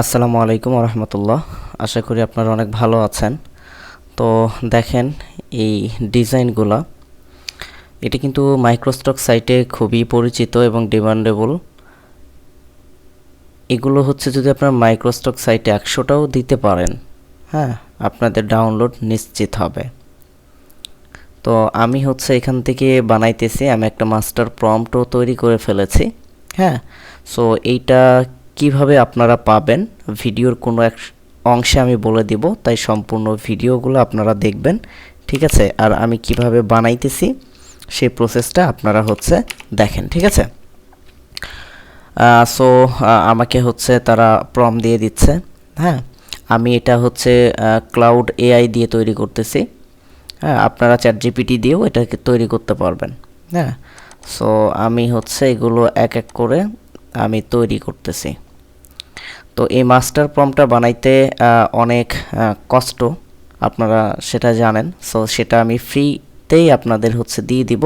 আসসালামু আলাইকুম রহমতুল্লাহ। আশা করি আপনারা অনেক ভালো আছেন। তো দেখেন এই ডিজাইনগুলো, এটি কিন্তু মাইক্রোস্টক সাইটে খুবই পরিচিত এবং ডিমান্ডেবল। এগুলো হচ্ছে যদি আপনার মাইক্রোস্টক সাইটে 100টাও দিতে পারেন, হ্যাঁ, আপনাদের ডাউনলোড নিশ্চিত হবে। তো আমি হচ্ছে এখান থেকে বানাইতেছি, আমি একটা মাস্টার প্রম্পটও তৈরি করে ফেলেছি। হ্যাঁ, সো এইটা কিভাবে আপনারা পাবেন ভিডিওর কোনো এক অংশে আমি বলে দিব, তাই সম্পূর্ণ ভিডিওগুলো আপনারা দেখবেন, ঠিক আছে। আর আমি কিভাবে বানাইতেছি সেই প্রসেসটা আপনারা হচ্ছে দেখেন, ঠিক আছে। সো আমাকে হচ্ছে তারা প্রম্পট দিয়ে দিচ্ছে। হ্যাঁ, আমি এটা হচ্ছে ক্লাউড এআই দিয়ে তৈরি করতেছি। হ্যাঁ, আপনারা চ্যাটজিপিটি দিয়েও এটাকে তৈরি করতে পারবেন। হ্যাঁ, সো আমি হচ্ছে এগুলো এক এক করে আমি তৈরি করতেছি। তো এই মাস্টার প্রম্পটটা বানাইতে অনেক কষ্ট, আপনারা সেটা জানেন। সো সেটা আমি ফ্রিতেই আপনাদের হচ্ছে দিয়ে দিব।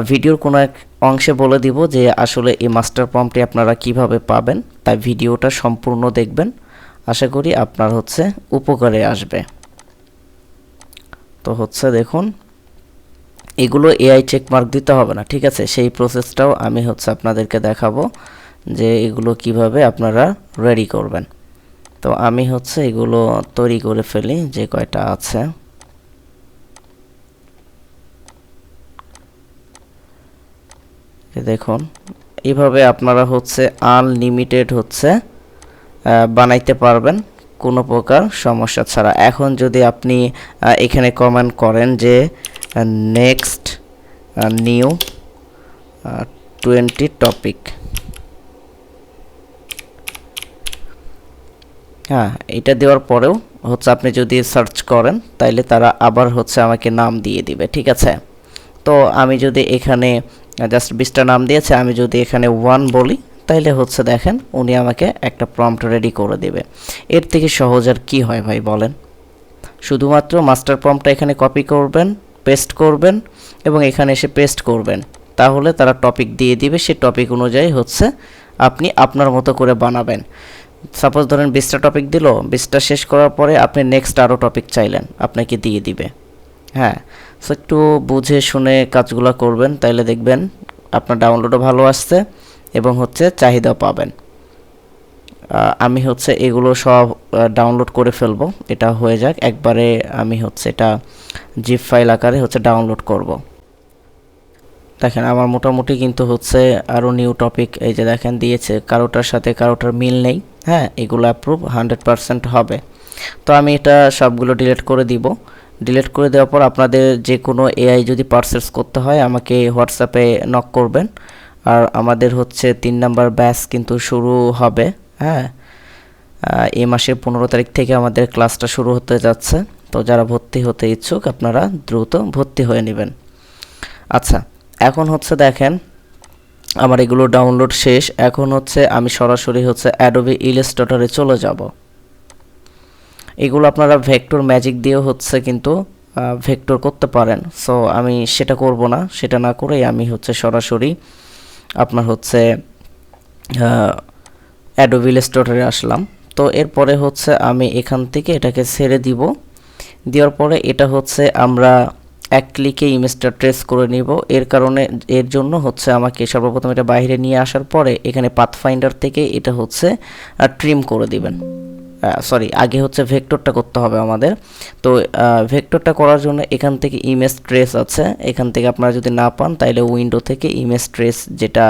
ভিডিওর কোনো এক অংশে বলে দিব যে আসলে এই মাস্টার প্রম্পটটি আপনারা কিভাবে পাবেন, তাই ভিডিওটা সম্পূর্ণ দেখবেন। আশা করি আপনার হচ্ছে উপকারে আসবে। তো হচ্ছে দেখুন, এগুলো এআই চেকমার্ক দিতে হবে না, ঠিক আছে। সেই প্রসেসটাও আমি হচ্ছে আপনাদেরকে দেখাবো যে এগুলো কিভাবে আপনারা রেডি করবেন। তো আমি হচ্ছে এগুলো তৈরি করে ফেলি যে কয়টা আছে। দেখুন, এইভাবে আপনারা হচ্ছে আনলিমিটেড হচ্ছে বানাইতে পারবেন কোনো প্রকার সমস্যা ছাড়া। এখন যদি আপনি এখানে কমেন্ট করেন যে নেক্সট নিউ 20 টপিক, হ্যাঁ, এটা দেওয়ার পরেও হচ্ছে আপনি যদি সার্চ করেন তাইলে তারা আবার হচ্ছে আমাকে নাম দিয়ে দিবে, ঠিক আছে। তো আমি যদি এখানে জাস্ট 20টা নাম দিয়েছে, আমি যদি এখানে 1 বলি তাইলে হচ্ছে দেখেন উনি আমাকে একটা প্রম্পট রেডি করে দেবে। এর থেকে সহজ আর কি হয় ভাই বলেন? শুধুমাত্র মাস্টার প্রম্পটটা এখানে কপি করবেন, পেস্ট করবেন এবং এখানে এসে পেস্ট করবেন, তাহলে তারা টপিক দিয়ে দিবে। সেই টপিক অনুযায়ী হচ্ছে আপনি আপনার মতো করে বানাবেন। সাপোজ ধরেন 20টা টপিক দিল, 20টা শেষ করার পরে আপনি নেক্সট আরও টপিক চাইলেন, আপনাকে দিয়ে দিবে। হ্যাঁ, সো একটু বুঝে শুনে কাজগুলো করবেন, তাইলে দেখবেন আপনার ডাউনলোডও ভালো আসছে এবং হচ্ছে চাহিদাও পাবেন। আমি হচ্ছে এগুলো সব ডাউনলোড করে ফেলবো, এটা হয়ে যাক একবারে। আমি হচ্ছে এটা জিপ ফাইল আকারে হচ্ছে ডাউনলোড করব। দেখেন আমার মোটামুটি কিন্তু হচ্ছে আরও নিউ টপিক এই যে দেখেন দিয়েছে, কারোটার সাথে কারোটার মিল নেই। হ্যাঁ, এগুলো অ্যাপ্রুভ 100% হবে। তো আমি এটা সবগুলো ডিলিট করে দিব। ডিলিট করে দেওয়ার পর আপনাদের যে কোনো এআই যদি পারচেস করতে হয় আমাকে হোয়াটসঅ্যাপে নক করবেন। আর আমাদের হচ্ছে 3 নাম্বার ব্যাচ কিন্তু শুরু হবে। হ্যাঁ, এই মাসের 15 তারিখ থেকে আমাদের ক্লাসটা শুরু হতে যাচ্ছে। তো যারা ভর্তি হতে ইচ্ছুক আপনারা দ্রুত ভর্তি হয়ে নেবেন। আচ্ছা, এখন হচ্ছে দেখেন আমার এগুলো ডাউনলোড শেষ। এখন হচ্ছে আমি সরাসরি হচ্ছে অ্যাডোবি ইলাস্ট্রেটরে চলে যাব। এগুলো আপনারা ভেক্টর ম্যাজিক দিয়েও হচ্ছে কিন্তু ভেক্টর করতে পারেন। সো আমি সেটা করব না, সেটা না করেই আমি হচ্ছে সরাসরি আপনার হচ্ছে অ্যাডোবি ইলাস্ট্রেটরে আসলাম। তো এরপরে হচ্ছে আমি এখান থেকে এটাকে ছেড়ে দিব। দেওয়ার পরে এটা হচ্ছে আমরা এক ক্লিকে ইমেজটা ট্রেস করে নিব। এর জন্য হচ্ছে আমাকে সর্বপ্রথম এটা বাইরে নিয়ে আসার পরে এখানে পাথফাইন্ডার থেকে এটা হচ্ছে ট্রিম করে দিবেন। সরি, আগে হচ্ছে ভেক্টরটা করতে হবে আমাদের। তো ভেক্টরটা করার জন্য এখান থেকে ইমেজ ট্রেস আছে, এখান থেকে আপনারা যদি না পান তাইলে উইন্ডো থেকে ইমেজ ট্রেস যেটা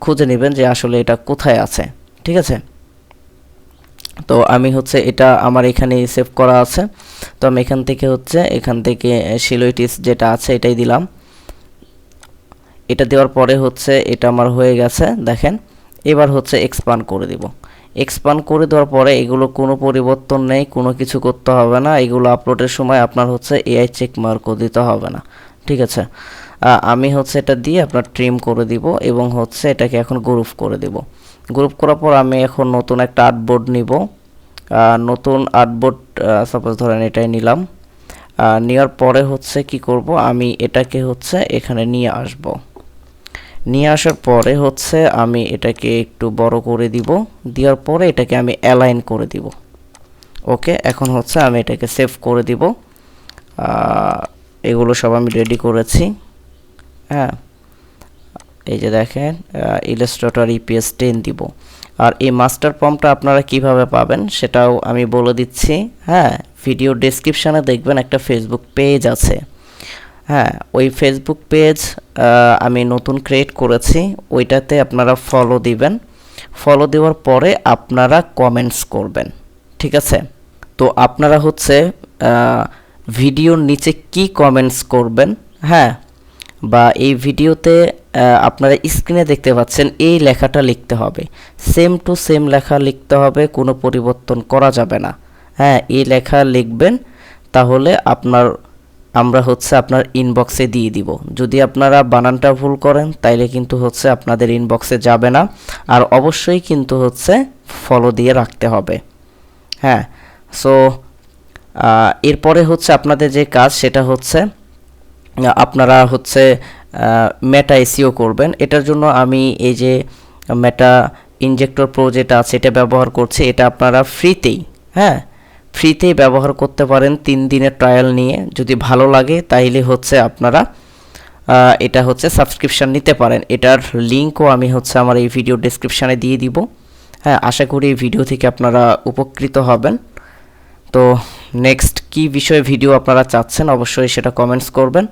খুঁজে নেবেন যে আসলে এটা কোথায় আছে, ঠিক আছে। তো আমি হচ্ছে এটা আমার এখানে সেভ করা আছে। তো আমি এখান থেকে সিলোইটিস যেটা আছে এটাই দিলাম। এটা দেওয়ার পরে হচ্ছে এটা আমার হয়ে গেছে দেখেন। এবার হচ্ছে এক্সপান্ড করে দিব। এক্সপান্ড করে দেওয়ার পরে এগুলো কোনো পরিবর্তন নেই, কোনো কিছু করতে হবে না। এগুলো আপলোডের সময় আপনার হচ্ছে এআই চেক মার্কও দিতে হবে না, ঠিক আছে। আমি হচ্ছে এটা দিয়ে আপনার ট্রিম করে দিব এবং হচ্ছে এটাকে এখন গ্রুপ করে দিব। গ্রুপ করার পর আমি এখন নতুন একটা আর্টবোর্ড নিব। নতুন আর্টবোর্ড সাপোজ ধরেন এটাই নিলাম। নেওয়ার পরে হচ্ছে কি করব, আমি এটাকে হচ্ছে এখানে নিয়ে আসব। নিয়ে আসার পরে হচ্ছে আমি এটাকে একটু বড় করে দিব, দেওয়ার পরে এটাকে আমি অ্যালাইন করে দিব। ওকে, এখন হচ্ছে আমি এটাকে সেভ করে দিব। এগুলো সব আমি রেডি করেছি। হ্যাঁ, এই যে দেখেন ইলাস্ট্রেটর ইপিএস 10 দিব। আর এই মাস্টার প্রম্পটটা আপনারা কিভাবে পাবেন সেটাও আমি বলে দিচ্ছি। হ্যাঁ, ভিডিও ডেসক্রিপশানে দেখবেন একটা ফেসবুক পেজ আছে। হ্যাঁ, ওই ফেসবুক পেজ আমি নতুন ক্রিয়েট করেছি, ওইটাতে আপনারা ফলো দিবেন। ফলো দেওয়ার পরে আপনারা কমেন্টস করবেন, ঠিক আছে? তো আপনারা হচ্ছে ভিডিওর নিচে কি কমেন্টস করবেন, হ্যাঁ, বা এই ভিডিওতে আপনারা স্ক্রিনে দেখতে পাচ্ছেন এই লেখাটা লিখতে হবে, সেম টু সেম লেখা লিখতে হবে, কোনো পরিবর্তন করা যাবে না। হ্যাঁ, এই লেখা লিখবেন, তাহলে আমরা হচ্ছে আপনার ইনবক্সে দিয়ে দিব। যদি আপনারা বানানটা ভুল করেন তাইলে কিন্তু হচ্ছে আপনাদের ইনবক্সে যাবে না। আর অবশ্যই কিন্তু হচ্ছে ফলো দিয়ে রাখতে হবে। হ্যাঁ, সো এরপরে হচ্ছে আপনাদের যে কাজ সেটা হচ্ছে আপনারা হচ্ছে মেটা এসইও করবেন। এটার জন্য আমি এই যে মেটা ইনজেক্টর প্রো যেটা আছে এটা ব্যবহার করছি। এটা আপনারা ফ্রিতেই, হ্যাঁ, ফ্রিতেই ব্যবহার করতে পারেন 3 দিনের ট্রায়াল নিয়ে। যদি ভালো লাগে তাইলে হচ্ছে আপনারা এটা হচ্ছে সাবস্ক্রিপশান নিতে পারেন। এটার লিঙ্কও আমি হচ্ছে আমার এই ভিডিও ডেসক্রিপশানে দিয়ে দিব। হ্যাঁ, আশা করি এই ভিডিও থেকে আপনারা উপকৃত হবেন। তো নেক্সট কি বিষয়ে ভিডিও আপনারা চাচ্ছেন অবশ্যই সেটা কমেন্টস করবেন।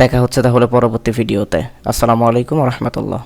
দেখা হচ্ছে তাহলে পরবর্তী ভিডিওতে। আসসালামু আলাইকুম ওয়া রাহমাতুল্লাহ।